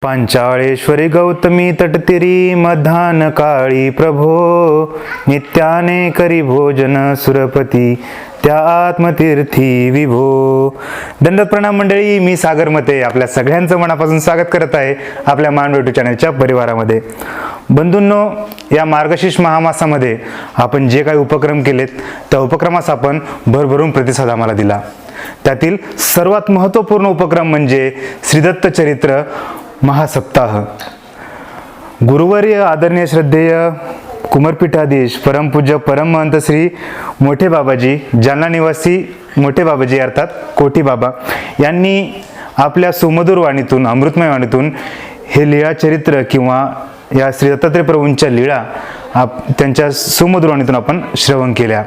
पांचाळेश्वरी गौतमी तटतिरी मध्यान काळी प्रभो, नित्याने करी भोजन सुरपती त्या आत्मतीर्थी विभो. दंडवत प्रणाम मंडळी, मी सागर मते आपल्या सगळ्यांचं मनापासून स्वागत करत आहे आपल्या मानव यूट्यूब चॅनलच्या परिवारामध्ये. बंधूंनो, या मार्गशीर्ष महामासामध्ये आपण जे काही उपक्रम केलेत त्या उपक्रमास आपण भरभरून प्रतिसाद आम्हाला दिला. त्यातील सर्वात महत्त्वपूर्ण उपक्रम म्हणजे श्री दत्त चरित्र महासप्ताह. गुरुवर्य आदरणीय श्रद्धेय कुमारपीठाधीश परमपूज्य परमहंत श्री मोठे बाबाजी, जालना निवासी मोठे बाबाजी अर्थात कोठी बाबा यांनी आपल्या सुमधुर वाणीतून, अमृतमय वाणीतून हे लीळा चरित्र किंवा या श्री दत्तात्रय प्रभूंच्या लीळा त्यांच्या सुमधुर वाणीतून आपण श्रवण केल्या.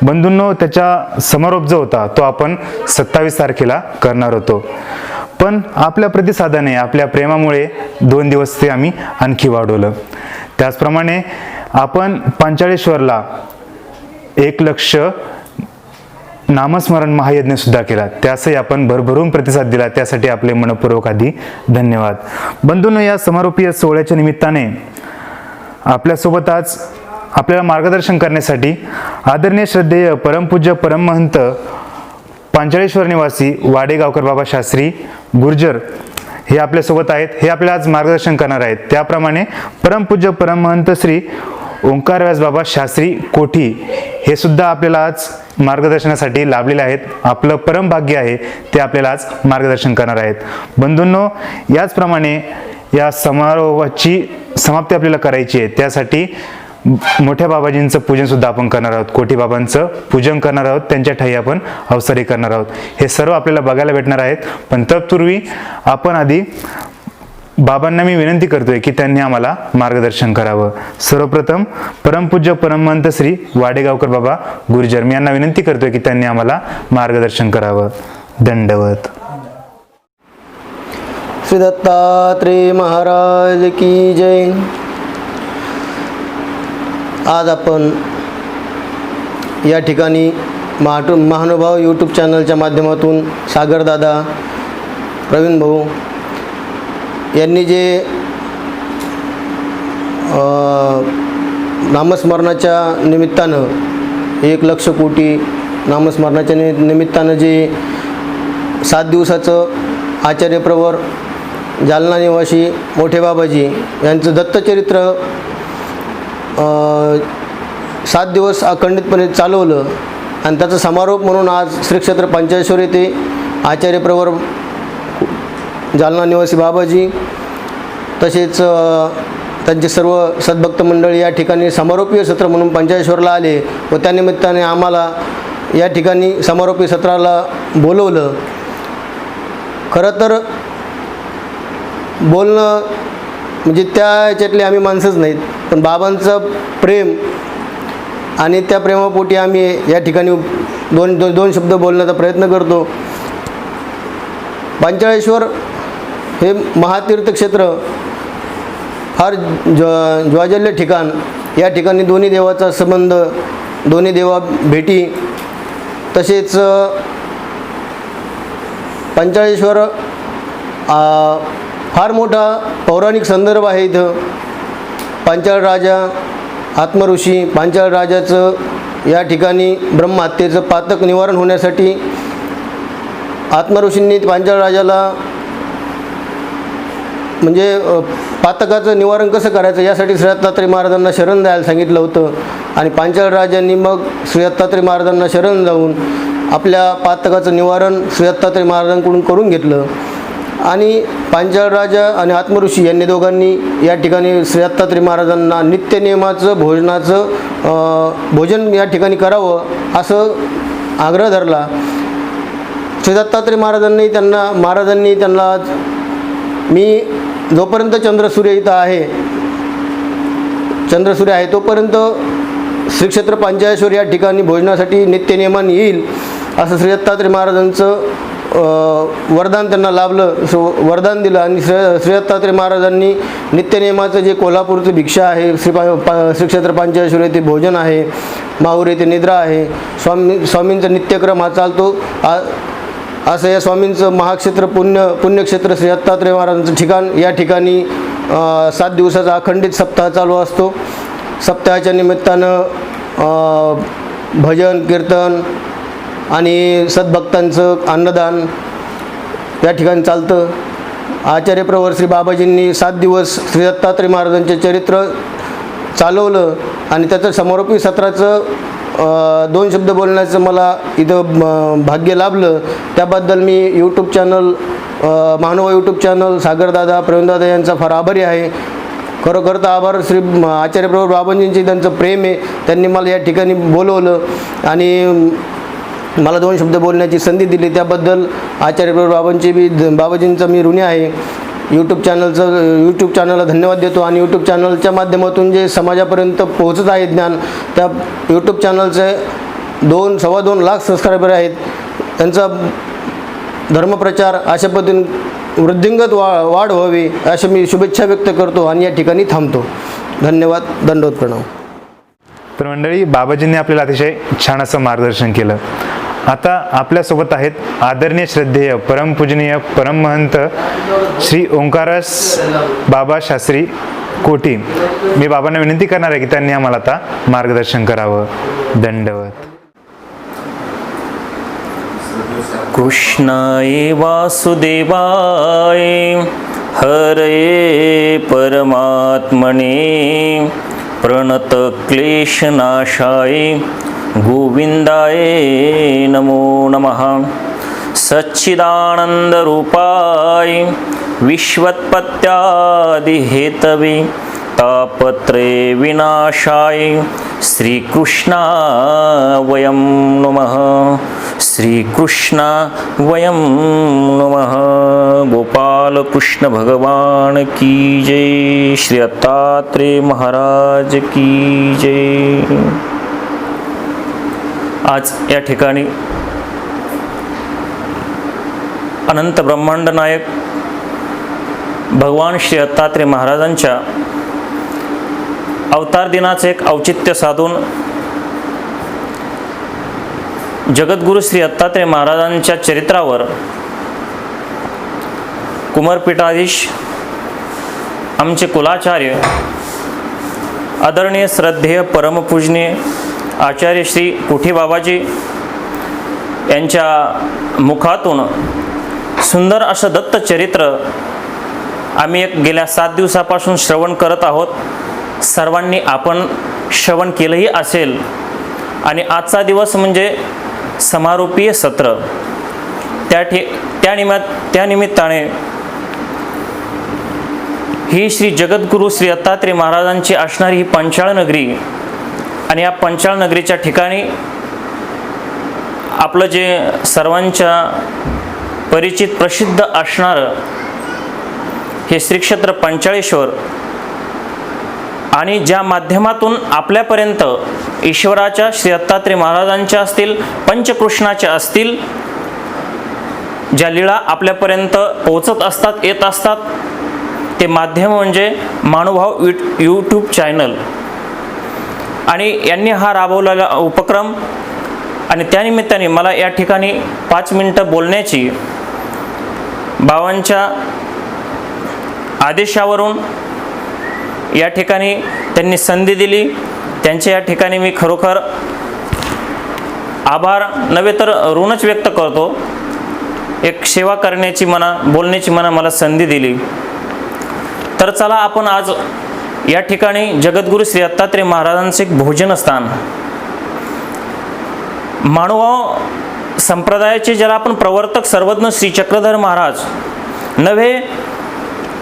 बंधूंनो, त्याचा समारोप जो होता तो आपण 27 तारखेला करणार होतो, पण आपल्या प्रतिसादाने, आपल्या प्रेमामुळे 2 दिवस ते आम्ही आणखी वाढवलं. त्याचप्रमाणे आपण पांचाळेश्वरला 1,00,000 नामस्मरण महायज्ञ सुद्धा केला, त्यासही आपण भरभरून प्रतिसाद दिला, त्यासाठी आपले मनपूर्वक आधी धन्यवाद. बंधूंनो, या समारोपीय सोहळ्याच्या निमित्ताने आपल्यासोबत आज आपल्याला मार्गदर्शन करण्यासाठी आदरणीय श्रद्धेय परमपूज्य परमहंत पांचाळेश्वर निवासी वाडेगावकर बाबा शास्त्री गुर्जर हे आपल्यासोबत आहेत. हे आपल्याला आज मार्गदर्शन करणार आहेत. त्याप्रमाणे परमपूज्य परमहंत श्री ओंकार व्यास बाबा शास्त्री कोठी हे सुद्धा आपल्याला आज मार्गदर्शनासाठी लाभलेले आहेत. आपलं परम भाग्य आहे ते आपल्याला आज मार्गदर्शन करणार आहेत. बंधूंनो, याचप्रमाणे या समारोहाची समाप्ती आपल्याला करायची आहे. त्यासाठी मोठ्या बाबाजींचं पूजन सुद्धा आपण करणार आहोत. कोठी बाबांचं पूजन करणार आहोत, त्यांच्या ठाई आपण अवसरी करणार आहोत. हे सर्व आपल्याला बघायला भेटणार आहेत. पण तत्पूर्वी आपण आधी बाबांना मी विनंती करतोय की त्यांनी आम्हाला मार्गदर्शन करावं. सर्वप्रथम परमपूज्य परमहंत श्री वाडेगावकर बाबा गुर्जर, मी यांना विनंती करतोय की त्यांनी आम्हाला मार्गदर्शन करावं. दंडवत. श्री दत्तात्रेय महाराज की जय. आज आपण या ठिकाणी महानुभाव यूट्यूब चॅनलच्या माध्यमातून सागरदादा, प्रवीण भाऊ यांनी जे नामस्मरणाच्या निमित्तानं 1,00,000 कोटी नामस्मरणाच्या निमित्तानं जे 7 दिवसाचं आचार्यप्रवर जालना निवासी मोठे बाबाजी यांचं दत्तचरित्र 7 दिवस अखंडितपणे चालवलं आणि त्याचा समारोप म्हणून आज श्री क्षेत्र पांचाळेश्वर येथे आचार्यप्रवर जालना निवासी बाबाजी तसेच त्यांचे सर्व सद्भक्त मंडळी या ठिकाणी समारोपीय सत्र म्हणून पांचाळेश्वरला आले व त्यानिमित्ताने आम्हाला या ठिकाणी समारोपीय सत्राला बोलवलं. खरं तर बोलणं म्हणजे त्या याच्यातले आम्ही माणसंच नाहीत, पण बाबांचं प्रेम आणि त्या प्रेमापोटी आम्ही या ठिकाणी दोन शब्द बोलण्याचा प्रयत्न करतो. पांचाळेश्वर हे महातीर्थक्षेत्र फार ज्वाजल्य ठिकाण. या ठिकाणी दोन्ही देवाचा संबंध, दोन्ही देवा भेटी, तसेच पांचाळेश्वर फार मोठा पौराणिक संदर्भ आहे. इथं पांचाळ राजा आत्मऋषी, पांचाळ राजाचं या ठिकाणी ब्रह्महत्येचं पातक निवारण होण्यासाठी आत्मऋषींनी पांचाळ राजाला म्हणजे पातकाचं निवारण कसं करायचं यासाठी श्री दत्तात्रय महाराजांना शरण द्यायला सांगितलं होतं आणि पांचाळ राजांनी मग श्री दत्तात्रय महाराजांना शरण जाऊन आपल्या पातकाचं निवारण श्री दत्तात्रय महाराजांकडून करून घेतलं. आणि पांचाळ राजा आणि आत्मऋषी यांनी दोघांनी या ठिकाणी श्री दत्तात्रय महाराजांना नित्यनियमाचं भोजन या ठिकाणी करावं असं आग्रह धरला. श्री दत्तात्रय महाराजांनी त्यांना मी जोपर्यंत चंद्रसूर्य इथं आहे, चंद्रसूर्य आहे तोपर्यंत श्री क्षेत्र पांचाळेश्वर या ठिकाणी भोजनासाठी नित्यनियमाने येईल असं श्री दत्तात्रय महाराजांचं वरदान त्यांना लाभलं, वरदान दिलं. आणि श्री दत्तात्रय महाराजांनी नित्यनियमाचं जे कोल्हापूरचं भिक्षा आहे, श्री क्षेत्र पांचाळेश्वर येथे भोजन आहे, माहूर येथे निद्रा आहे, स्वामींचा नित्यक्रम हा चालतो. असं या स्वामींचं महाक्षेत्र पुण्यक्षेत्र श्री दत्तात्रय महाराजांचं ठिकाण. या ठिकाणी 7 दिवसाचा अखंडित सप्ताह चालू असतो. सप्ताहाच्या निमित्तानं भजन कीर्तन आणि सद्भक्तांचं अन्नदान या ठिकाणी चालतं. आचार्य प्रवर श्री बाबाजींनी 7 दिवस श्री दत्तात्रय महाराजांचे चरित्र चालवलं आणि त्याचं समारोपी सत्राचं 2 शब्द बोलण्याचं मला इथं भाग्य लाभलं. त्याबद्दल मी यूट्यूब चॅनल महानुभाव यूट्यूब चॅनल सागरदादा प्रवीणदादा यांचा फार आभारी आहे. खरोखर तर आभार श्री आचार्य प्रवर बाबाजींचे, त्यांचं प्रेम आहे. त्यांनी मला या ठिकाणी बोलवलं आणि मला 2 शब्द बोलण्याची संधी दिली. त्याबद्दल आचार्य प्रवर बाबाजींचा मी ऋणी आहे. यूट्यूब चॅनलला धन्यवाद देतो. आणि यूट्यूब चॅनलच्या माध्यमातून जे समाजापर्यंत पोहोचत आहे ज्ञान, त्या यूट्यूब चॅनलचे 2-2.25 लाख सबस्क्रायबर आहेत. त्यांचा धर्मप्रचार अशा पद्धतीने वृद्धिंगत वाढ व्हावी अशी मी शुभेच्छा व्यक्त करतो आणि या ठिकाणी थांबतो. धन्यवाद. दंडवत प्रणाम. तर मंडळी, बाबाजींनी आपल्याला अतिशय छान असं मार्गदर्शन केलं. आता आपल्यासोबत आहेत आदरणीय श्रद्धेय परमपूजनीय परममहंत श्री ओंकारस बाबा शास्त्री कोठी. मी बाबांना विनंती करणार आहे की त्यांनी आम्हाला आता मार्गदर्शन करावं. दंडवत. कृष्णाय वासुदेवाय हरये परमात्मने प्रणतक्लेशनाशाय गोविंदाय नमो नमः. सच्चिदानन्दरूपाय विश्वोत्पत्त्यादिहेतवे तापत्रय विनाशाय श्रीकृष्णा वयं नमः. श्रीकृष्णा वयं नमः. गोपाल कृष्ण भगवान की जय. श्री दत्तात्रेय महाराज की जय. आज या ठिकाणी अनंत ब्रह्मांड नायक भगवान श्री दत्तात्रेय महाराजांच्या अवतार दिनाचे एक औचित्य साधून जगद्गुरु श्री दत्तात्रेय महाराजांच्या चरित्रावर कुमारपीठाधीश आमचे कुलाचार्य आदरणीय श्रद्धेय परमपूजनीय आचार्य श्री कोठी बाबाजी यांच्या मुखातून सुंदर असं दत्त चरित्र आम्ही गेल्या 7 दिवसापासून श्रवण करत आहोत. सर्वांनी आपण श्रवण केलंही असेल. आणि आजचा दिवस म्हणजे समारोपीय सत्र. त्या निमित्ताने ही श्री जगद्गुरु श्री दत्तात्रेय महाराजांची असणारी ही पंचाळ नगरी आणि या पंचाळ नगरीच्या ठिकाणी आपलं जे सर्वांच्या परिचित प्रसिद्ध असणारं हे श्री क्षेत्र पंचाळेश्वर आणि ज्या माध्यमातून आपल्यापर्यंत ईश्वराच्या श्री दत्तात्रेय महाराजांच्या असतील, पंचकृष्णाच्या असतील, ज्या लीळा आपल्यापर्यंत पोहोचत असतात, येत असतात, ते माध्यम म्हणजे महानुभाव यूट्यूब चॅनल. आणि यांनी हा राबवलेला उपक्रम आणि त्यानिमित्ताने मला या ठिकाणी 5 मिनिटं बोलण्याची बाबांच्या आदेशावरून या ठिकाणी त्यांनी संधी दिली. त्यांच्या या ठिकाणी मी खरोखर आभार नव्हे तर ऋणच व्यक्त करतो. एक सेवा करण्याची बोलण्याची मला संधी दिली. तर चला आपण आज या ठिकाणी जगद्गुरु श्री दत्तात्रेय महाराजांचे एक भोजनस्थान, मानव संप्रदायाचे ज्याला आपण प्रवर्तक सर्वज्ञ श्री चक्रधर महाराज नव्हे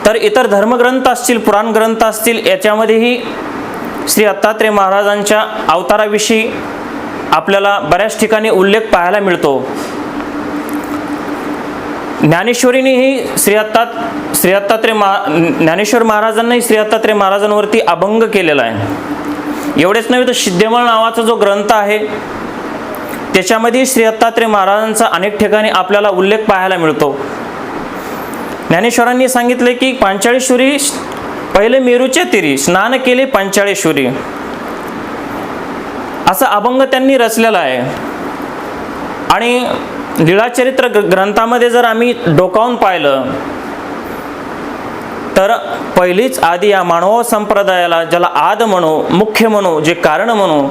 तर इतर धर्मग्रंथ असतील, पुराण ग्रंथ असतील, याच्यामध्येही श्री दत्तात्रेय महाराजांच्या अवताराविषयी आपल्याला बऱ्याच ठिकाणी उल्लेख पाहायला मिळतो. ज्ञानेश्वरीनेही ज्ञानेश्वर महाराजांनाही श्री दत्तात्रेय महाराजांवरती अभंग केलेला आहे. एवढेच नव्हे तर सिद्धमल नावाचा जो ग्रंथ आहे त्याच्यामध्ये श्री दत्तात्रेय महाराजांचा अनेक ठिकाणी आपल्याला उल्लेख पाहायला मिळतो. ज्ञानेश्वरांनी सांगितले की पांचाळेश्वरी पहिले मेरूच्या तीरी स्नान केले पांचाळेश्वरी, असा अभंग त्यांनी रचलेला आहे. आणि लीळाचरित्र ग्रंथामध्ये जर आम्ही डोकावून पाहिलं तर पहिलीच आधी या मानव संप्रदायाला, ज्याला आद म्हणू, मुख्य म्हणू, जे कारण म्हणू,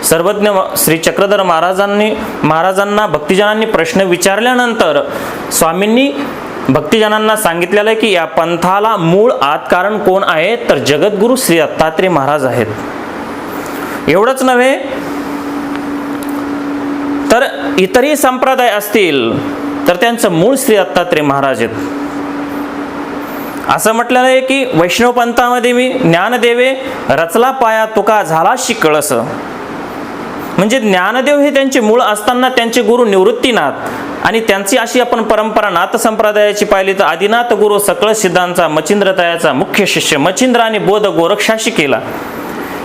सर्वज्ञ श्री चक्रधर महाराजांना भक्तिजनांनी प्रश्न विचारल्यानंतर स्वामींनी भक्तिजनांना सांगितलेलं आहे की या पंथाला मूळ आद कारण कोण आहे, तर जगद्गुरु श्री दत्तात्रेय महाराज आहेत. एवढंच नव्हे तर इतरही संप्रदाय असतील तर त्यांचं मूळ श्री दत्तात्रेय महाराज आहेत. असं म्हटलेलं आहे की वैष्णव पंथामध्ये मी ज्ञानदेवे रचला पाया तुका झाला शिकळस. म्हणजे ज्ञानदेव हे त्यांचे मूळ असताना त्यांचे गुरु निवृत्तीनाथ, आणि त्यांची अशी आपण परंपरा नाथ संप्रदायाची पाहिली तर आदिनाथ गुरु सकळ सिद्धांचा मच्छिंद्रतायाचा मुख्य शिष्य मच्छिंद्र आणि बोध गोरक्षाशी केला.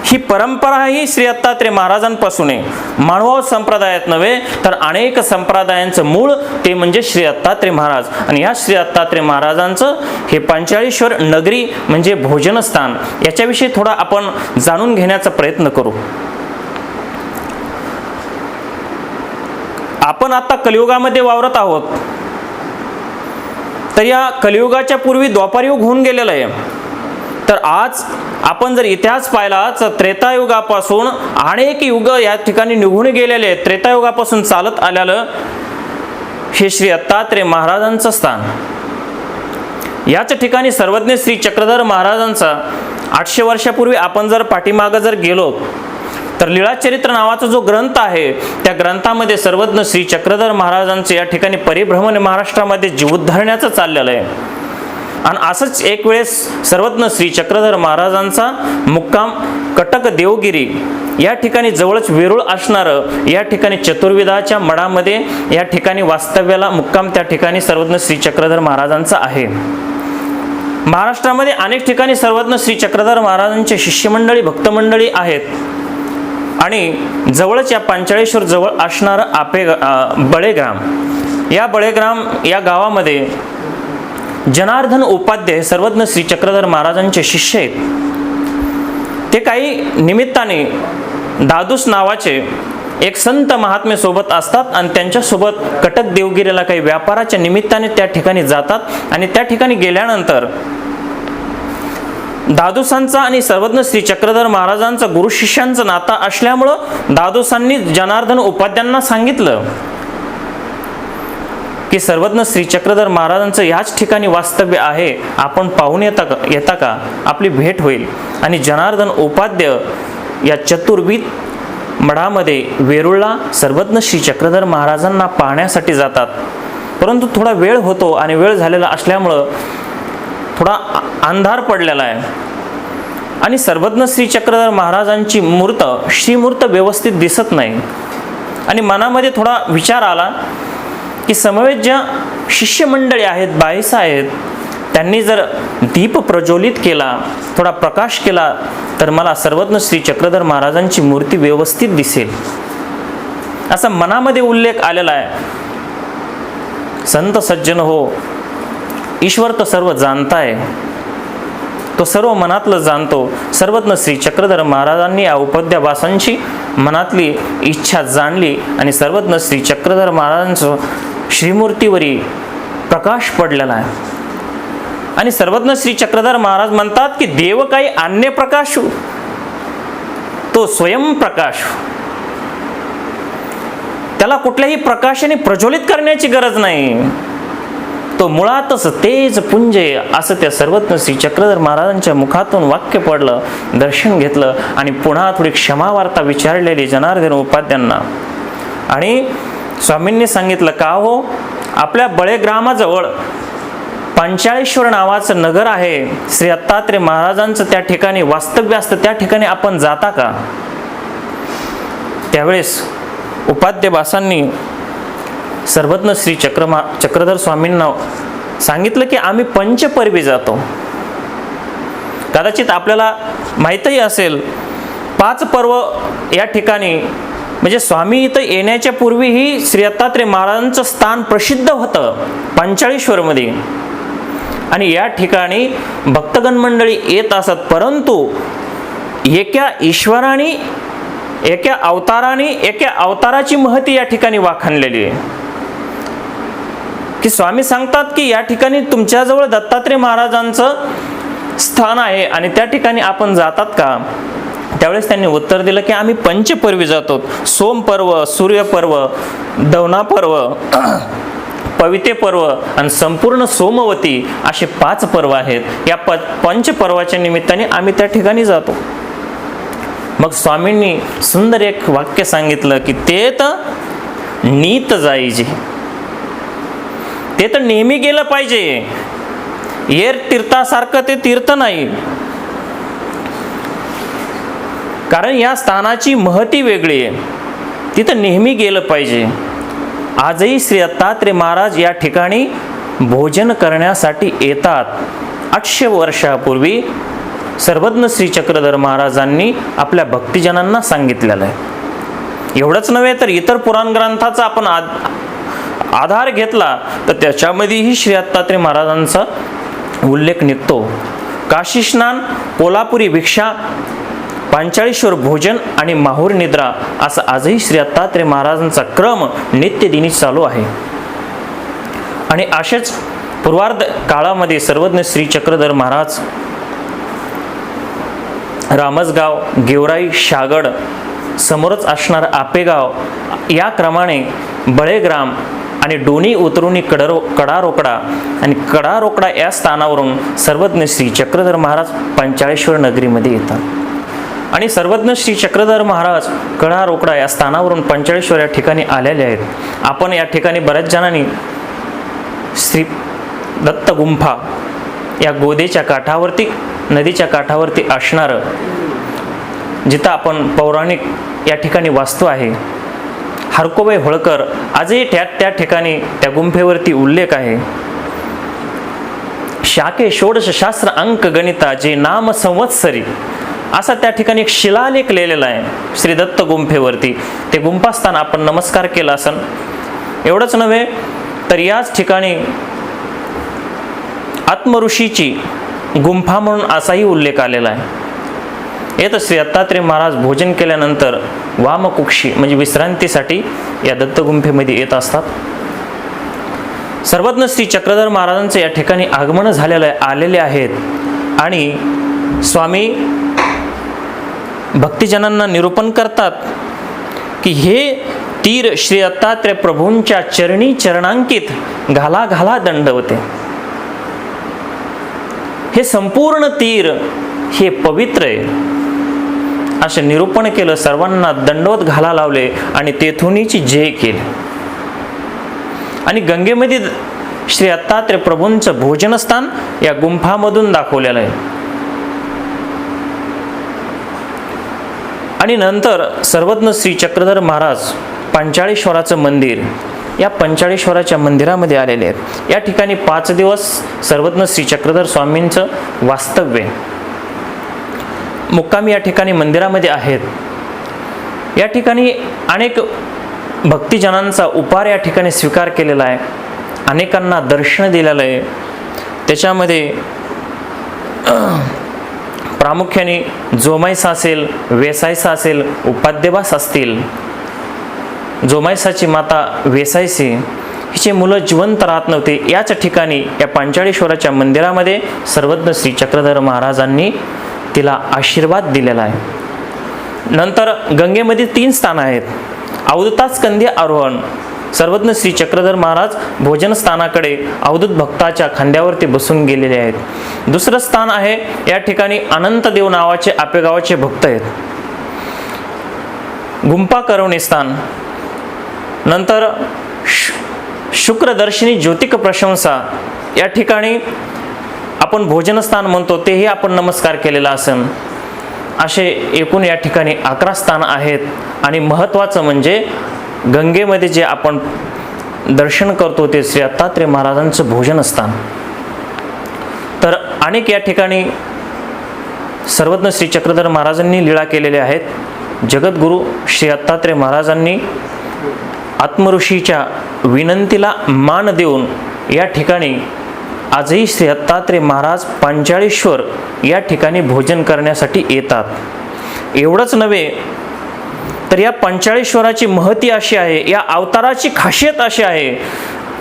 ही परंपरा ही श्री दत्तात्रेय महाराजांपासून आहे. मानव संप्रदायात नव्हे तर अनेक संप्रदायांचं मूळ ते म्हणजे श्री दत्तात्रेय महाराज. आणि या श्री दत्तात्रेय महाराजांचं हे पंचाळेश्वर नगरी म्हणजे भोजनस्थान, याच्याविषयी थोडा आपण जाणून घेण्याचा प्रयत्न करू. आपण आता कलियुगामध्ये वावरत आहोत, तर या कलियुगाच्या पूर्वी द्वापारयुग होऊन गेलेलं आहे. तर आज आपण जर इतिहास पाहिला तर त्रेतायुगापासून अनेक युग या ठिकाणी निघून गेलेले आहेत. त्रेतायुगापासून चालत आलेलं हे श्री दत्तात्रेय महाराजांचं स्थान. याच ठिकाणी सर्वज्ञ श्री चक्रधर महाराजांचा 800 वर्षापूर्वी आपण जर पाठीमागं जर गेलो तर लीळाचरित्र नावाचा जो ग्रंथ आहे त्या ग्रंथामध्ये सर्वज्ञ श्री चक्रधर महाराजांचे या ठिकाणी परिभ्रमण महाराष्ट्रामध्ये जीवोद्धारण्याचं चाललेलं आहे. आणि असंच एक वेळेस सर्वज्ञ श्री चक्रधर महाराजांचा मुक्काम कटक देवगिरी या ठिकाणी जवळच वेरूळ असणारं या ठिकाणी चतुर्विधाच्या मठामध्ये या ठिकाणी वास्तव्याला मुक्काम त्या ठिकाणी सर्वज्ञ श्री चक्रधर महाराजांचा आहे. महाराष्ट्रामध्ये अनेक ठिकाणी सर्वज्ञ श्री चक्रधर महाराजांचे शिष्यमंडळी भक्तमंडळी आहेत. आणि जवळच या पंचाळेश्वर जवळ असणारं बळेग्राम, या बळेग्राम या गावामध्ये जनार्दन उपाध्याय हे सर्वज्ञ श्री चक्रधर महाराजांचे शिष्य आहेत. ते काही निमित्ताने दादूस नावाचे एक संत महात्मे सोबत असतात आणि त्यांच्यासोबत कटक देवगिरीला काही व्यापाराच्या निमित्ताने त्या ठिकाणी जातात. आणि त्या ठिकाणी गेल्यानंतर दादूसांचा आणि सर्वज्ञ श्री चक्रधर महाराजांचा गुरु शिष्यांचं नातं असल्यामुळं दादूसांनी जनार्दन उपाध्यांना सांगितलं की सर्वज्ञ श्री चक्रधर महाराजांचं याच ठिकाणी वास्तव्य आहे, आपण पाहून येता का, आपली भेट होईल. आणि जनार्दन उपाध्याय या चतुर्विध मठामध्ये वेरूळला सर्वज्ञ श्री चक्रधर महाराजांना पाहण्यासाठी जातात. परंतु थोडा वेळ होतो आणि वेळ झालेला असल्यामुळं थोडा अंधार पडलेला आहे आणि सर्वज्ञ श्री चक्रधर महाराजांची मूर्त श्रीमूर्त व्यवस्थित दिसत नाही. आणि मनामध्ये थोडा विचार आला की समवेत ज्या शिष्यमंडळी आहेत, बाईस आहेत, त्यांनी जर दीप प्रज्वलित केला, थोडा प्रकाश केला तर मला सर्वज्ञ श्री चक्रधर महाराजांची मूर्ती व्यवस्थित दिसेल, असा मनामध्ये उल्लेख आलेला आहे. संत सज्जन हो, ईश्वर तो सर्व जाणताय, तो सर्व मनातलं जाणतो. सर्वज्ञ श्री चक्रधर महाराजांनी या उपाध्यावासांची मनातली इच्छा जाणली आणि सर्वज्ञ श्री चक्रधर महाराजांचं श्रीमूर्तीवरी प्रकाश पडलेला आहे. आणि सर्वज्ञ श्री चक्रधर महाराज म्हणतात की देव काही अन्य प्रकाश, तो स्वयंप्रकाश, त्याला कुठल्याही प्रकाशाने प्रज्वलित करण्याची गरज नाही, तो मुळातच तेज पुंजे, असं त्या सर्वज्ञ श्री चक्रधर महाराजांच्या मुखातून वाक्य पडलं. दर्शन घेतलं आणि पुन्हा थोडी क्षमावार्ता विचारलेली जनार्दन उपाध्यांना. आणि स्वामींनी सांगितलं का हो, आपल्या बळेग्रामाजवळ पंचाळेश्वर नावाचं नगर आहे, श्री दत्तात्रेय महाराजांचं त्या ठिकाणी वास्तव्य असतं, त्या ठिकाणी आपण जाता का. त्यावेळेस उपाध्यवासांनी सर्वज्ञ श्री चक्रधर स्वामींना सांगितलं की आम्ही पंचपर्वी जातो. कदाचित आपल्याला माहीतही असेल 5 पर्व या ठिकाणी, म्हणजे स्वामी इथं येण्याच्या पूर्वीही श्री दत्तात्रेय महाराजांचं स्थान प्रसिद्ध होतं पंचाळेश्वरमध्ये. आणि या ठिकाणी भक्तगण मंडळी येत असत. परंतु एका ईश्वराने, एका अवताराची महती या ठिकाणी वाखाणलेली आहे. की स्वामी सांगतात की या ठिकाणी तुमच्याजवळ दत्तात्रय महाराजांचं स्थान आहे आणि त्या ठिकाणी आपण जातात का? त्यावेळेस त्यांनी उत्तर दिलं की आम्ही पंचपर्वी जातो. सोम पर्व, सूर्य पर्व, दवना पर्व, पविते पर्व आणि संपूर्ण सोमवती असे 5 पर्व आहेत. या पंचपर्वाच्या निमित्ताने आम्ही त्या ठिकाणी जातो. मग स्वामींनी सुंदर एक वाक्य सांगितलं की ते तर नीत जाईजे, ते तर नेहमी गेलं पाहिजे. येर तीर्थासारखं ते तीर्थ नाही, कारण या स्थानाची महती वेगळी आहे. तिथं नेहमी गेलं पाहिजे. आजही श्री दत्तात्रय महाराज या ठिकाणी भोजन करण्यासाठी येतात. 800 वर्षापूर्वी सर्वज्ञ श्री चक्रधर महाराजांनी आपल्या भक्तिजनांना सांगितलेलं आहे. एवढंच नव्हे तर इतर पुराण ग्रंथाचा आपण आधार घेतला तर त्याच्यामध्येही श्री दत्तात्रय महाराजांचा उल्लेख निघतो. काशी स्नान, कोल्हापुरी भिक्षा, पांचाळेश्वर भोजन आणि माहूर निद्रा असा आजही श्री दत्तात्रय महाराजांचा क्रम नित्यदिनी चालू आहे. आणि असेच पूर्वार्ध काळामध्ये सर्वज्ञ श्री चक्रधर महाराज रामसगाव, गेवराई, शागड, समोरच असणारं आपेगाव या क्रमाने बळेग्राम आणि डोनी उतरुनी कडारोकडा आणि कडारोकडा या स्थानावरून सर्वज्ञ श्री चक्रधर महाराज पांचाळेश्वर नगरीमध्ये येतात. आणि सर्वज्ञ श्री चक्रधर महाराज कडारोकडा या स्थानावरून पंचाळेश्वर या ठिकाणी आलेले आहेत. आपण या ठिकाणी बऱ्याच जणांनी श्री दत्त गुंफा या गोदेच्या काठावरती, नदीच्या काठावरती असणारं जिथं आपण पौराणिक या ठिकाणी वास्तू आहे, हरकोबाई होळकर आजही त्या ठिकाणी त्या गुंफेवरती उल्लेख आहे. शाके षोडश शास्त्र अंक गणिता जे नाम संवत्सरी असा त्या ठिकाणी एक शिलालेख लिहिलेला आहे श्री दत्त गुंफेवरती. ते गुंफास्थान आपण नमस्कार केला असन. एवढंच नव्हे तर याच ठिकाणी आत्मऋषीची गुंफा म्हणून असाही उल्लेख आलेला आहे. येत श्री दत्तात्रय महाराज भोजन केल्यानंतर वामकुक्षी म्हणजे विश्रांतीसाठी या दत्तगुंफेमध्ये येत असतात. सर्वज्ञ श्री चक्रधर महाराजांचे या ठिकाणी आगमन आलेले आहेत आणि स्वामी भक्तिजनांना निरूपण करतात की हे तीर श्री दत्तात्रय प्रभूंच्या चरणी चरणांकित घाला घाला दंडवते. हे संपूर्ण तीर हे पवित्र आहे असे निरूपण केलं. सर्वांना दंडवत घाला लावले आणि तेथुनीची जय केली. आणि गंगेमध्ये श्री दत्तात्रय प्रभूंचं भोजनस्थान या गुंफामधून दाखवलेलं आहे. आणि नंतर सर्वज्ञ श्री चक्रधर महाराज पांचाळेश्वराचं मंदिर या पंचाळेश्वराच्या मंदिरामध्ये आलेले आहेत. या ठिकाणी 5 दिवस सर्वज्ञ श्री चक्रधर स्वामींचं वास्तव्य मुक्कामी या ठिकाणी मंदिरामध्ये आहेत. या ठिकाणी अनेक भक्तिजनांचा उपार या ठिकाणी स्वीकार केलेला आहे. अनेकांना दर्शन दिलेलं आहे. त्याच्यामध्ये प्रामुख्याने जोमाईसा असेल, वेसायसा असेल, उपाध्यवास असतील. जोमाईसाची माता वेसायसी हिचे मुलं जिवंत राहत नव्हते. याच ठिकाणी या पांचाळेश्वराच्या मंदिरामध्ये सर्वज्ञ श्री चक्रधर महाराजांनी तिला आशीर्वाद दिलेला आहे. नंतर गंगेमध्ये 3 स्थान आहेत. अवधूता स्कंदी आरोहण, सर्वज्ञ श्री चक्रधर महाराज भोजन स्थानाकडे अवधूत भक्ताच्या खांद्यावरती बसून गेलेले आहेत. दुसरं स्थान आहे या ठिकाणी अनंतदेव नावाचे आपेगावाचे भक्त आहेत. गुंफा करवणे स्थान. नंतर शुक्रदर्शिनी ज्योतिक प्रशंसा या ठिकाणी आपण भोजनस्थान म्हणतो तेही आपण नमस्कार केलेला असन. असे एकूण या ठिकाणी 11 स्थान आहेत. आणि महत्त्वाचं म्हणजे गंगेमध्ये जे आपण दर्शन करतो ते श्री दत्तात्रय महाराजांचं भोजनस्थान. तर अनेक या ठिकाणी सर्वज्ञ श्री चक्रधर महाराजांनी लीळा केलेल्या आहेत. जगद्गुरु श्री दत्तात्रय महाराजांनी आत्मऋषीच्या विनंतीला मान देऊन या ठिकाणी आजही श्री दत्तात्रय महाराज पांचाळेश्वर या ठिकाणी भोजन करण्यासाठी येतात. एवढंच नव्हे तर या पंचाळेश्वराची महती अशी आहे, या अवताराची खासियत अशी आहे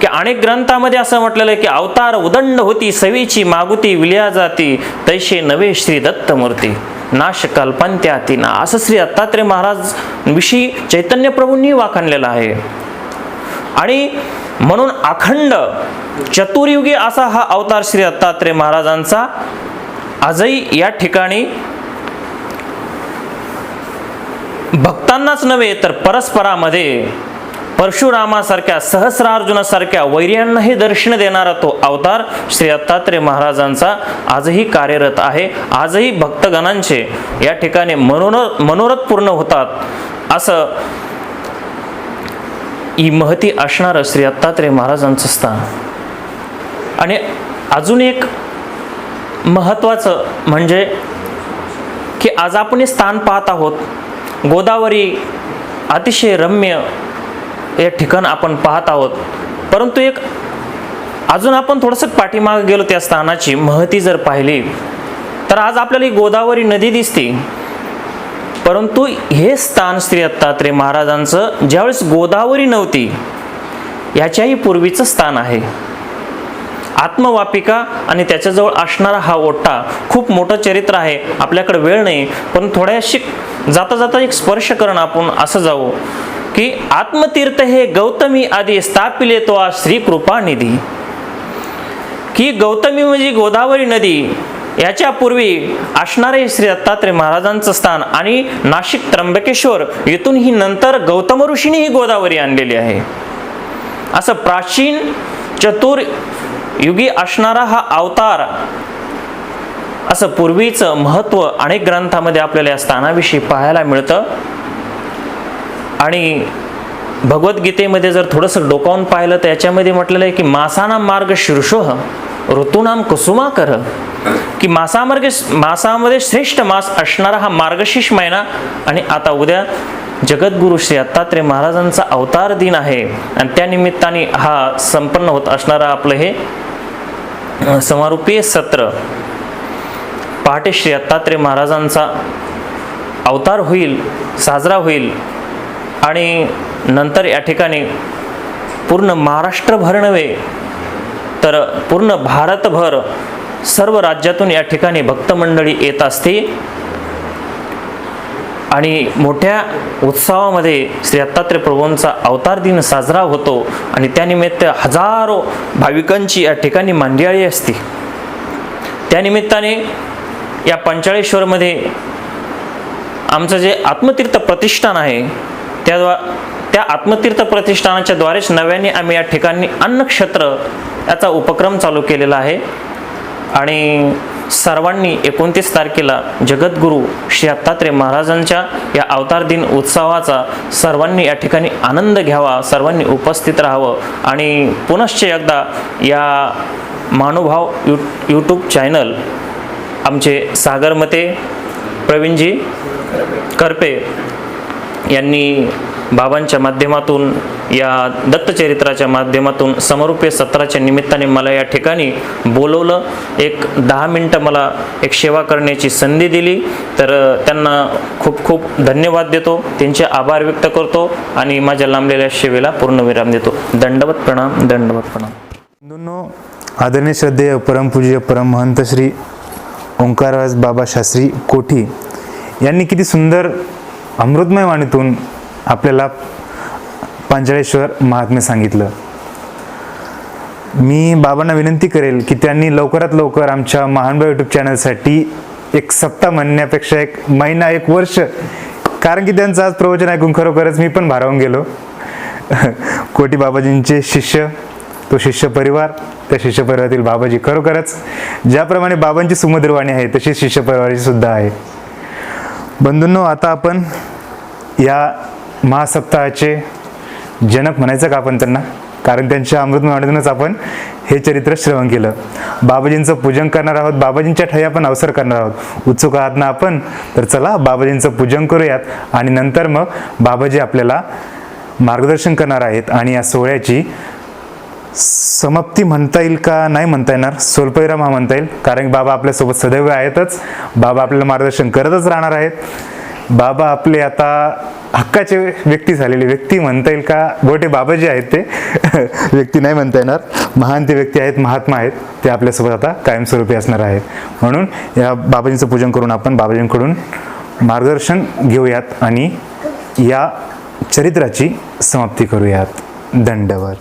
की अनेक ग्रंथामध्ये असं म्हटलेलं आहे की अवतार उदंड होती सवीची मागुती विलिया जाती तैशे नवे श्री दत्त मूर्ती नाश कल्पंत्या तिना, असं श्री दत्तात्रय महाराज विषयी चैतन्य प्रभूंनी वाखाणलेलं आहे. आणि म्हणून अखंड चतुर्युगी असा हा अवतार श्री दत्तात्रय महाराजांचा आजही या ठिकाणी भक्तांनाच नव्हे तर परस्परामध्ये परशुरामासारख्या सहस्रार्जुनासारख्या वैर्यांनाही दर्शन देणारा तो अवतार श्री दत्तात्रय महाराजांचा आजही कार्यरत आहे. आजही भक्तगणांचे या ठिकाणी मनोरथ पूर्ण होतात असं ही महती असणारं श्री दत्तात्रय महाराजांचं स्थान. आणि अजून एक महत्त्वाचं म्हणजे की आज आपण हे स्थान पाहत आहोत. गोदावरी अतिशय रम्य हे ठिकाण आपण पाहत आहोत. परंतु एक अजून आपण थोडंसं पाठीमागे गेलो त्या स्थानाची महती जर पाहिली तर आज आपल्याला ही गोदावरी नदी दिसते. परंतु हे स्थान श्री दत्तात्रय महाराजांचं ज्यावेळेस गोदावरी नव्हती याच्याही पूर्वीचं स्थान आहे. आत्मवापिका आणि त्याच्याजवळ असणारा हा ओटा खूप मोठं चरित्र आहे. आपल्याकडे वेळ नाही पण थोड्याशी जाता जाता एक स्पर्श करणं आपण असं जाऊ की आत्मतीर्थ हे गौतमी आदी स्थापिले तो श्री कृपा निधी. की गौतमी म्हणजे गोदावरी नदी याच्या पूर्वी असणारे श्री दत्तात्रय महाराजांचं स्थान आणि नाशिक त्र्यंबकेश्वर येथून ही नंतर गौतम ऋषींनी ही गोदावरी आणलेली आहे. असं प्राचीन चतुर्युगी असणारा हा अवतार असं पूर्वीचं महत्त्व अनेक ग्रंथामध्ये आपल्याला या स्थानाविषयी पाहायला मिळतं. आणि भगवद्गीतेमध्ये जर थोडंसं डोकावून पाहिलं तर याच्यामध्ये म्हटलेलं आहे की मासानाम मार्ग शीर्षोह ऋतूनाम कुसुमाकर, की मासामध्ये श्रेष्ठ मास असणारा हा मार्गशीर्ष महिना. आणि आता उद्या जगद्गुरु श्री दत्तात्रय महाराजांचा अवतार दिन आहे आणि त्या निमित्ताने हा संपन्न होत असणारा आपलं हे समारोपीय सत्र. पहाटे श्री दत्तात्रय महाराजांचा अवतार होईल, साजरा होईल आणि नंतर या ठिकाणी पूर्ण महाराष्ट्रभर नव्हे तर पूर्ण भारतभर सर्व राज्यातून या ठिकाणी भक्तमंडळी येत असते आणि मोठ्या उत्सवामध्ये श्री दत्तात्रय प्रभूंचा अवतार दिन साजरा होतो आणि त्यानिमित्त हजारो भाविकांची या ठिकाणी मांदियाळी असते. त्यानिमित्ताने या पंचाळेश्वरमध्ये आमचं जे आत्मतीर्थ प्रतिष्ठान आहे त्या आत्मतीर्थ प्रतिष्ठानाच्या द्वारेच नव्याने आम्ही या ठिकाणी अन्नक्षेत्र याचा उपक्रम चालू केलेला आहे. आणि सर्वांनी 29 तारखेला जगद्गुरु श्री दत्तात्रय महाराजांच्या या अवतार दिन उत्सवाचा सर्वांनी या ठिकाणी आनंद घ्यावा, सर्वांनी उपस्थित राहावं. आणि पुनश्च एकदा या महानुभाव यूट्यूब चॅनल आमचे सागरमते प्रवीणजी करपे यांनी बाबांच्या माध्यमातून या दत्तचरित्राच्या माध्यमातून समरूपीय सत्राच्या निमित्ताने मला या ठिकाणी बोलवलं. एक 10 मिनटं मला एक सेवा करण्याची संधी दिली तर त्यांना खूप खूप धन्यवाद देतो, त्यांचे आभार व्यक्त करतो आणि माझ्या लांबलेल्या सेवेला पूर्णविराम देतो. दंडवत प्रणाम, दंडवत प्रणाम. बंधूंनो, आदरणीय श्रद्धेय परमपूज्य परमहंत श्री ओंकारराज बाबा शास्त्री कोठी यांनी किती सुंदर अमृतमय वाणीतून आपल्याला पांचाळेश्वर महात्म्य सांगितलं. मी बाबांना विनंती करेल की त्यांनी लवकरात लवकर आमच्या महानुभाव यूट्यूब चॅनलसाठी एक सप्ताह म्हणण्यापेक्षा एक महिना, एक वर्ष, कारण की त्यांचं आज प्रवचन ऐकून खरोखरच मी पण भारावून गेलो. कोठी बाबाजींचे शिष्य, तो शिष्य परिवार, त्या शिष्य परिवारातील बाबाजी खरोखरच ज्याप्रमाणे बाबांची सुमधुरवाणी आहे तशी शिष्य परिवाराची सुद्धा आहे. बंधूंनो, आता आपण या महासप्ताहाचे जनक म्हणायचं का आपण त्यांना, कारण त्यांच्या अमृतमय आपण हे चरित्र श्रवण केलं. बाबाजींचं पूजन करणार आहोत, बाबाजींच्या ठळी आपण अवसर करणार आहोत. उत्सुक आहात ना आपण, तर चला बाबाजींचं पूजन करूयात आणि नंतर मग बाबाजी आपल्याला मार्गदर्शन करणार आहेत. आणि या सोहळ्याची समाप्ती म्हणता येईल का नाही म्हणता येणार, सोलपैराम हा म्हणता येईल, कारण बाबा आपल्यासोबत सदैव आहेतच. बाबा आपल्याला मार्गदर्शन करतच राहणार आहेत. बाबा आपले आता हक्काचे व्यक्ती झालेले, व्यक्ती म्हणता येईल का, गोटे बाबाजी आहेत ते व्यक्ती नाही म्हणता येणार, महान ते व्यक्ती आहेत, महात्मा आहेत, ते आपल्यासोबत आता कायमस्वरूपी असणार आहेत. म्हणून या बाबाजींचं पूजन करून आपण बाबाजींकडून मार्गदर्शन घेऊयात आणि या चरित्राची समाप्ती करूयात. दंडवत.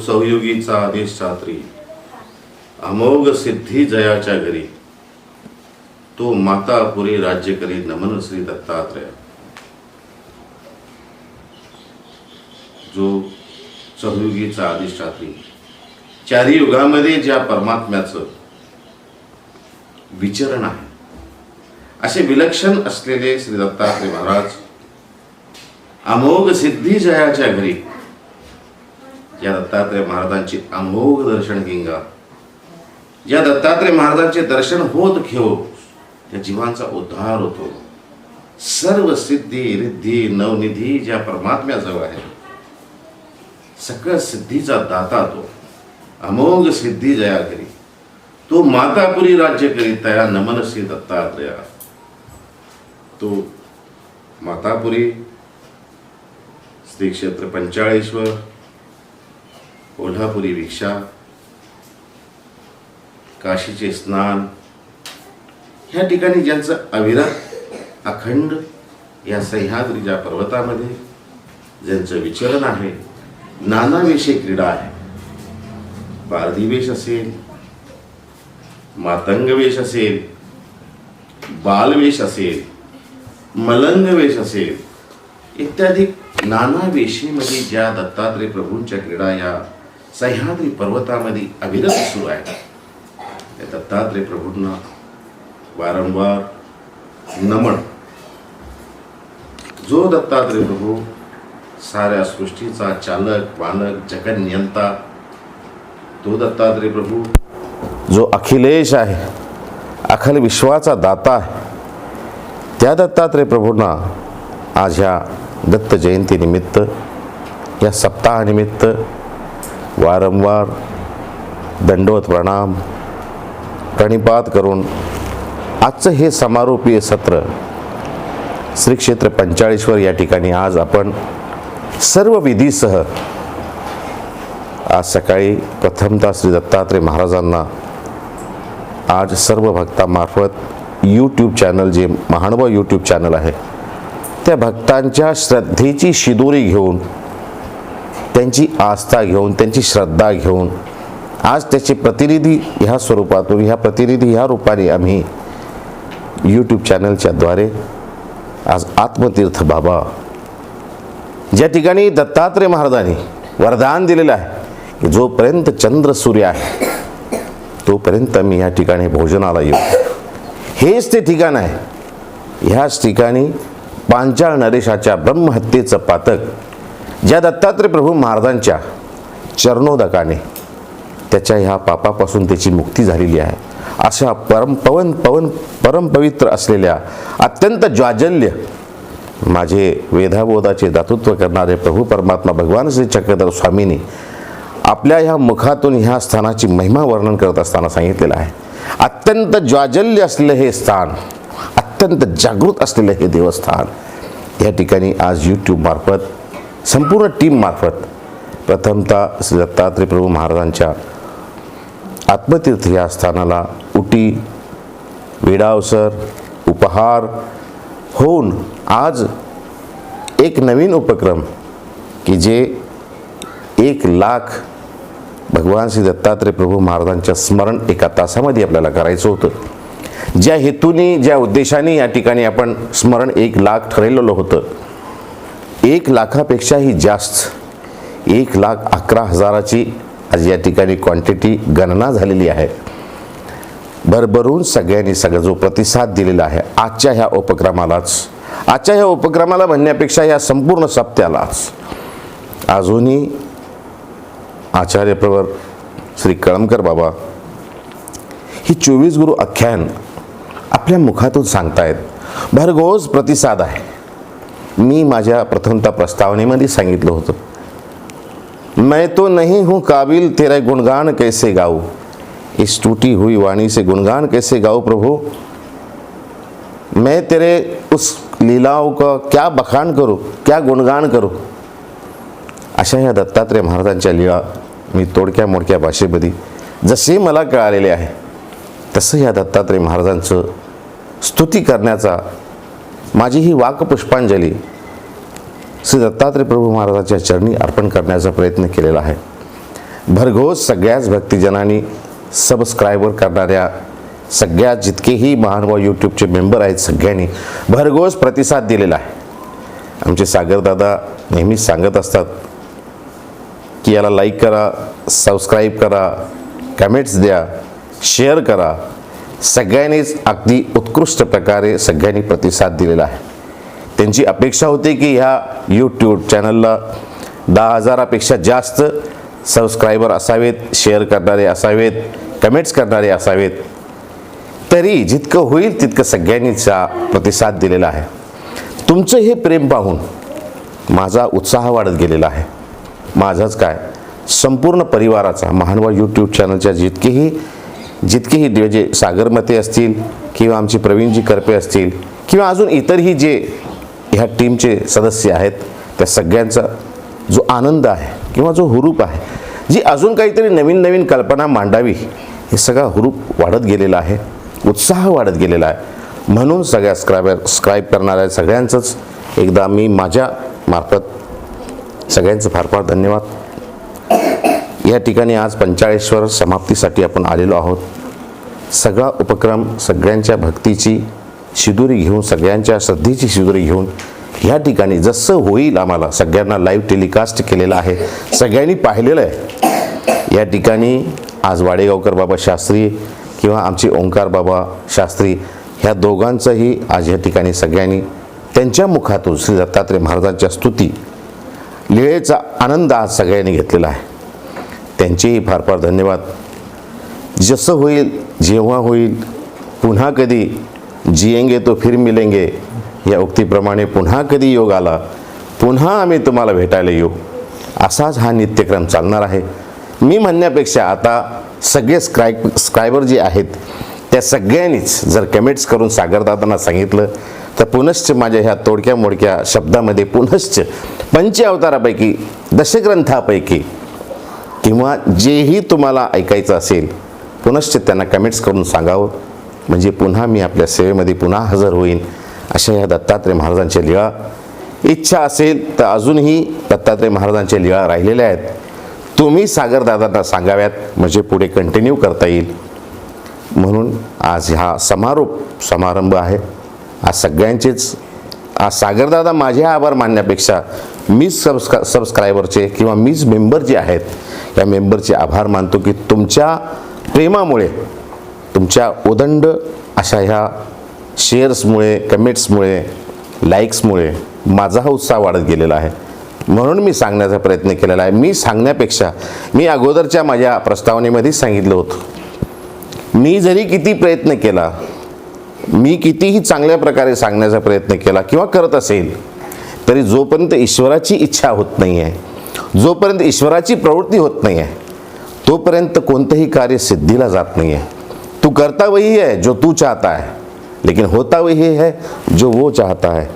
चौयुगीचा आदेश छात्री अमोघ सिद्धी जयाच्या घरी तो मातापुरी राज्य करी नमन श्री दत्तात्रय. जो चौयुगीचा आदेश छात्री चारी युगामध्ये ज्या परमात्म्याचं विचरण आहे असे विलक्षण असलेले श्री दत्तात्रय महाराज अमोघ सिद्धी जयाच्या घरी या दत्तात्रय महाराजांची अमोघ दर्शन घेंगा. ज्या दत्तात्रय महाराजांचे दर्शन होत घेऊ त्या जीवांचा उद्धार होतो. सर्व सिद्धी रिद्धी नवनिधी ज्या परमात्म्याजवळ आहे सकळ सिद्धीचा दाता तो अमोघ सिद्धी जया करी तो मातापुरी राज्य करी तया नमन श्री दत्तात्रया. तो मातापुरी श्री क्षेत्र पंचाळेश्वर कोल्हापुरी भिक्षा काशीचे स्नान ह्या ठिकाणी ज्यांचं अविरत अखंड या सह्याद्रीच्या पर्वतामध्ये ज्यांचं विचरण आहे. नानावेशी क्रीडा आहे. पारधीवेश असेल, मातंगवेश असेल, बालवेश असेल, मलंगवेश असेल इत्यादी नाना वेशीमध्ये ज्या दत्तात्रय प्रभूंच्या क्रीडा या सह्याद्री पर्वतामध्ये अविरत सुरू आहे. या दत्तात्रय प्रभूंना वारंवार नमन. जो दत्तात्रय प्रभू साऱ्या सृष्टीचा चालक पालक जगन्यंता तो दत्तात्रय प्रभू जो अखिलेश आहे अखिल विश्वाचा दाता आहे त्या दत्तात्रय प्रभूंना आज ह्या दत्त जयंतीनिमित्त या सप्ताहानिमित्त वारंवार दंडवत प्रणाम प्रणिपात करून आजचं हे समारोपीय सत्र श्री क्षेत्र पंचाळेश्वर या ठिकाणी आज आपण सर्व विधीसह आज सकाळी प्रथमतः श्री दत्तात्रय महाराजांना आज सर्व भक्तामार्फत यूट्यूब चॅनल जे महानुभाव यूट्यूब चॅनल आहे त्या भक्तांच्या श्रद्धेची शिदोरी घेऊन त्यांची आस्था घेऊन, त्यांची श्रद्धा घेऊन आज त्याचे प्रतिनिधी ह्या स्वरूपातून, ह्या प्रतिनिधी ह्या रूपाने आम्ही यूट्यूब चॅनलच्या द्वारे आज आत्मतीर्थ बाबा, ज्या ठिकाणी दत्तात्रय महाराजांनी वरदान दिलेलं आहे की जोपर्यंत चंद्र सूर्य आहे तोपर्यंत मी या ठिकाणी भोजनाला येऊ, हेच ते ठिकाण आहे. ह्याच ठिकाणी पांचाळ नरेशाच्या ब्रह्महत्येचं पातक ज्या दत्तात्रय प्रभू महाराजांच्या चरणोदकाने त्याच्या ह्या पापापासून त्याची मुक्ती झालेली आहे. अशा परमपवित्र असलेल्या अत्यंत ज्वाजल्य माझे वेदाबोधाचे दातृत्व करणारे प्रभू परमात्मा भगवान श्री चक्रधर स्वामींनी आपल्या ह्या मुखातून ह्या स्थानाची महिमा वर्णन करत असताना सांगितलेलं आहे. अत्यंत ज्वाजल्य असलेलं हे स्थान, अत्यंत जागृत असलेलं हे देवस्थान, या ठिकाणी आज यूट्यूब मार्फत संपूर्ण टीम मार्फत प्रथमतः श्री दत्तात्रय प्रभू महाराजांच्या आत्मतीर्थ या स्थानाला उटी, वेडावसर, उपहार होऊन आज एक नवीन उपक्रम की जे 1,00,000 भगवान श्री दत्तात्रय प्रभू महाराजांच्या स्मरण एका तासामध्ये आपल्याला करायचं होतं. ज्या हेतूने, ज्या उद्देशाने या ठिकाणी आपण स्मरण 1,00,000 ठरवलेलं होतं, 1,00,000पेक्षाही जास्त 1,11,000ची आज या ठिकाणी क्वांटिटी गणना झालेली आहे. भरभरून सगळ्यांनी जो प्रतिसाद दिलेला आहे आजच्या ह्या उपक्रमाला म्हणण्यापेक्षा या संपूर्ण सप्त्यालाच अजूनही आचार्य प्रवर श्री कळमकर बाबा ही 24 गुरु आख्यान आपल्या मुखातून सांगतायत. भरघोस प्रतिसाद आहे. मी माझ्या प्रथमतः प्रस्तावनेमध्ये सांगितलं होतं, मैं तो नहीं हूँ काबिल तेरा गुणगान कैसे गाऊं, इस टूटी हुई वाणी से गुणगान कैसे गाऊं प्रभु, मैं तेरे उस लीलाओं का क्या बखान करूं, क्या गुणगान करूं. अशा ह्या दत्तात्रय महाराजांच्या लीला मी तोडक्या मोडक्या भाषेमध्ये जसे मला कळालेले आहे तसं या दत्तात्रय महाराजांचं स्तुती करण्याचा माझी ही वाकपुष्पांजली श्री दत्तात्रय प्रभू महाराजांच्या चरणी अर्पण करण्याचा प्रयत्न केलेला आहे. भरघोस सगळ्याच भक्तिजनांनी, सबस्क्रायबर करणाऱ्या सगळ्या जितकेही महानुभाव यूट्यूबचे मेंबर आहेत सगळ्यांनी भरघोस प्रतिसाद दिलेला आहे. आमचे सागरदादा नेहमीच सांगत असतात की याला लाईक करा, सबस्क्राईब करा, कमेंट्स द्या, शेअर करा. सगळ्यांनीच अगदी उत्कृष्ट प्रकारे सगळ्यांनी प्रतिसाद दिलेला आहे. त्यांची अपेक्षा होती की ह्या यूट्यूब चॅनलला 10,000पेक्षा जास्त सबस्क्रायबर असावेत, शेअर करणारे असावेत, कमेंट्स करणारे असावेत. तरी जितकं होईल तितकं सगळ्यांनीचा प्रतिसाद दिलेला आहे. तुमचं हे प्रेम पाहून माझा उत्साह वाढत गेलेला आहे. माझाच काय, संपूर्ण परिवाराचा महानुभाव यूट्यूब चॅनलच्या जितकेही म्हणजे सागरमते असतील किंवा आमचे प्रवीणजी करपे असतील किंवा अजून इतरही जे ह्या टीमचे सदस्य आहेत त्या सगळ्यांचा जो आनंद आहे किंवा जो हुरूप आहे, जी अजून काहीतरी नवीन नवीन कल्पना मांडावी, हे सगळा हुरूप वाढत गेलेला आहे, उत्साह वाढत गेलेला आहे. म्हणून सगळ्या सबस्क्राईब करणाऱ्या सगळ्यांचंच एकदा मी माझ्या मार्फत सगळ्यांचं फार फार धन्यवाद. या ठिकाणी आज 45वर समाप्तीसाठी आपण आलेलो आहोत. सगळा उपक्रम सगळ्यांच्या भक्तीची शिदोरी घेऊन, सगळ्यांच्या श्रद्धेची शिदोरी घेऊन या ठिकाणी जसं होईल आम्हाला सगळ्यांना लाईव्ह टेलिकास्ट केलेलं आहे, सगळ्यांनी पाहिलेलं आहे. या ठिकाणी आज वाडेगावकर बाबा शास्त्री किंवा आमचे ओंकार बाबा शास्त्री ह्या दोघांचंही आज या ठिकाणी सगळ्यांनी त्यांच्या मुखातून श्री दत्तात्रय महाराजांच्या स्तुती लीळेचा आनंद आज सगळ्यांनी घेतलेला आहे. त्यांचेही फार फार धन्यवाद. जसं होईल, जेव्हा होईल, पुन्हा कधी जिएंगे तो फिर मिलेंगे या उक्तीप्रमाणे पुन्हा कधी योग आला पुन्हा आम्ही तुम्हाला भेटायला येऊ, असाच हा नित्यक्रम चालणार आहे. मी म्हणण्यापेक्षा आता सगळे सबस्क्रायबर जे आहेत त्या सगळ्यांनीच जर कमेंट्स करून सागरदादांना सांगितलं तर पुनश्च माझ्या ह्या तोडक्या मोडक्या शब्दामध्ये पुनश्च पंचअवतारापैकी, दशग्रंथापैकी किंवा जेही तुम्हाला ऐकायचं असेल पुनश्च त्यांना कमेंट्स करून सांगावं, म्हणजे पुन्हा मी आपल्या सेवेमध्ये पुन्हा हजर होईन. अशा ह्या दत्तात्रय महाराजांच्या लीळा इच्छा असेल तर अजूनही दत्तात्रय महाराजांच्या लीळा राहिलेल्या आहेत, तुम्ही सागरदादांना सांगाव्यात, म्हणजे पुढे कंटिन्यू करता येईल. म्हणून आज हा समारंभ आहे. आज सगळ्यांचेच, आज सागरदादा माझे आभार मानण्यापेक्षा मीच सबस्क्रायबरचे किंवा मीच मेंबर जे आहेत या मेंबरचे आभार मानतो की तुमच्या प्रेमामुळे, तुमच्या उदंड अशा ह्या शेअर्समुळे, कमेंट्समुळे, लाईक्समुळे माझा हा उत्साह वाढत गेलेला आहे. म्हणून मी सांगण्याचा प्रयत्न केलेला आहे. मी सांगण्यापेक्षा मी अगोदरच्या माझ्या प्रस्तावनेमध्येच सांगितलं होतं, मी जरी किती प्रयत्न केला, मी कितीही चांगल्या प्रकारे सांगण्याचा प्रयत्न केला किंवा करत असेल, तरी जोपर्यंत ईश्वराची इच्छा होत नाही आहे, जोपर्यंत ईश्वराची प्रवृत्ती होत नाही आहे, तोपर्यंत कोणतंही कार्य सिद्धीला जात नाही आहे. तू करता वही है जो तू चाहता है, लेकिन होता वही है जो वो चाहता है.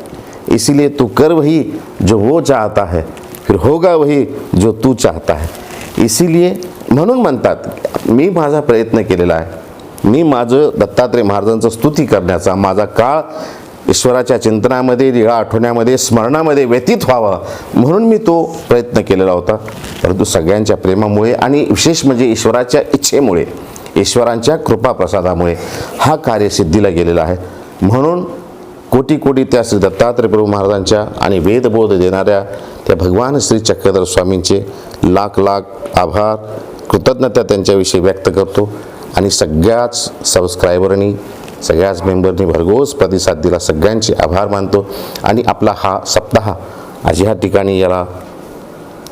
इसीलिए तू कर वही जो वो चाहता है, फिर होगा वही जो तू चाहता है. इसीलिए म्हणून म्हणतात मी माझा प्रयत्न केलेला आहे. मी माझं दत्तात्रय महाराजांचं स्तुती करण्याचा माझा काळ ईश्वराच्या चिंतनामध्ये, लीळा आठवण्यामध्ये, स्मरणामध्ये व्यतीत व्हावा म्हणून मी तो प्रयत्न केलेला होता. परंतु सगळ्यांच्या प्रेमामुळे आणि विशेष म्हणजे ईश्वराच्या इच्छेमुळे, ईश्वरांच्या कृपाप्रसादामुळे हा कार्य सिद्धीला गेलेला आहे. म्हणून कोटी कोटी त्या श्री दत्तात्रय प्रभू महाराजांच्या आणि वेदबोध देणाऱ्या त्या भगवान श्री चक्रधर स्वामींचे लाख लाख आभार, कृतज्ञता त्यांच्याविषयी व्यक्त करतो. आणि सगळ्याच सबस्क्रायबरनी, सगळ्याच मेंबरनी भरघोस प्रतिसाद दिला, सगळ्यांचे आभार मानतो. आणि आपला हा सप्ताह आज ह्या ठिकाणी याला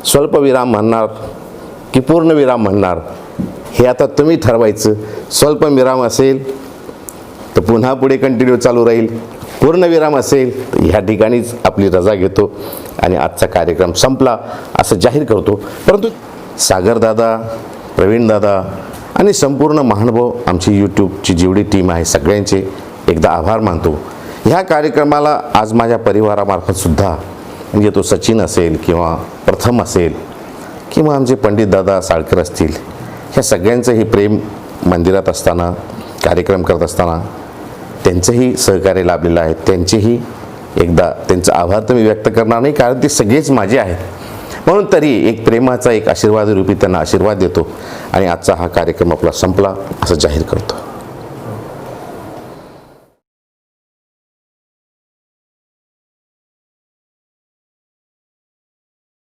स्वल्पविराम म्हणणार की पूर्णविराम म्हणणार हे आता तुम्ही ठरवायचं. स्वल्पविराम असेल तर पुन्हा पुढे कंटिन्यू चालू राहील, पूर्णविराम असेल तर ह्या ठिकाणीच आपली रजा घेतो आणि आजचा कार्यक्रम संपला असं जाहीर करतो. परंतु सागरदादा, प्रवीणदादा आणि संपूर्ण महानुभाव आमची यूट्यूबची जेवढी टीम आहे सगळ्यांचे एकदा आभार मानतो. ह्या कार्यक्रमाला आज माझ्या परिवारामार्फतसुद्धा, म्हणजे तो सचिन असेल किंवा प्रथम असेल किंवा आमचे पंडितदादा साळकर असतील, ह्या सगळ्यांचं हे प्रेम मंदिरात असताना, कार्यक्रम करत असताना त्यांचंही सहकार्य लाभलेलं आहे. त्यांचेही एकदा त्यांचा आभार तर मी व्यक्त करणार नाही, कारण ते सगळेच माझे आहेत. म्हणून तरी एक प्रेमाचा, एक आशीर्वाद रूपी त्यांना आशीर्वाद देतो आणि आजचा हा कार्यक्रम आपला संपला असं जाहीर करतो.